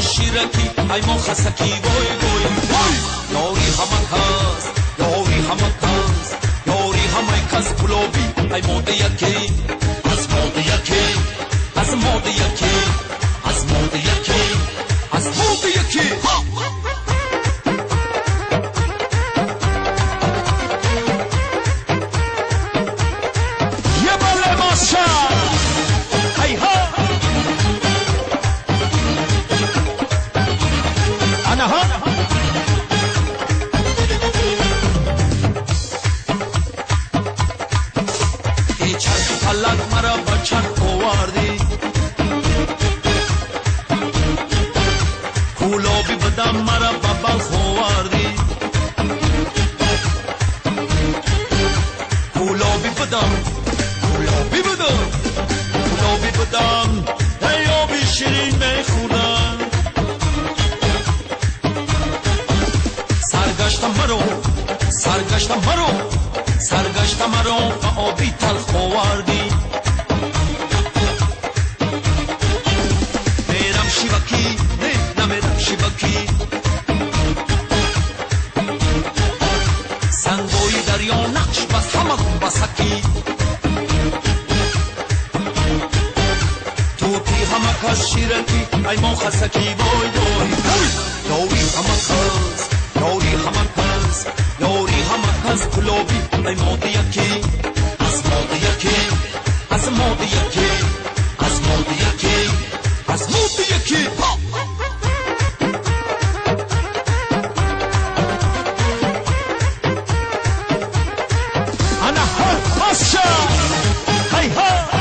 شیرکی ای ما خسکی وای وای وای یاری همکاس یاری همکاس یاری همکاس گلابی ای ماده یکی از ماده یکی از ماده یکی از ماده یکی از ماده یکی فلک مرا با چرخ آوردی گلابی بدم مرا با بلخ آوردی گلابی بدم گلابی بدم گلابی بدم ای آبی شیرین میخورم سرگشتم مرو سرگشتم مرو سرگشتم مرو و آبی تلخ آوردی میرم شیوکی نه نمیرم شیوکی سنگوی دریا نقش بس همه بسکی توتی همه کس شیرکی ای ما خسکی وای وای یاری همه کس یاری همه کس یاری همه کس گلابی ای ماده یکی از ماده یکی از ماده یکی از ماده یکی از ماده یکی انا هاشا هی ها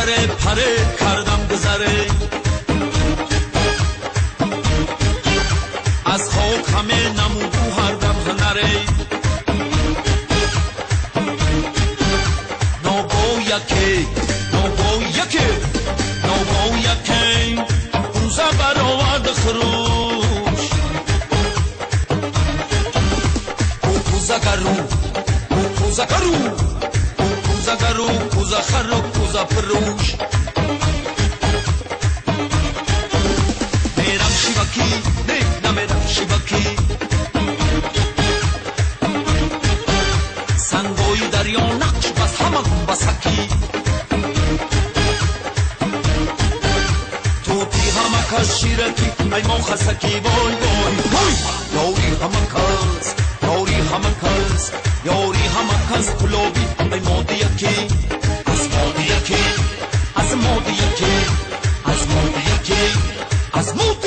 گره پره کردم گذره از خاک همه نمودو هر دم هنره نوگو یکی نوگو یکی نوگو یکی روزه برآورد خروش کوزه گرو کوزه گرو کوزه گرو کوزه خرو کوزه پروش میرم شیوکی نه نمیرم شیوکی سنگوی دریا نقش بس همه بسکی توتی همه کس شیرکی ای ما خسکی وای وای وای یاری همه کس یاری همه کس یاری همه کس گلابی ای ماده یکی از ماده یکی از ماده یکی از ماده یکی از ماده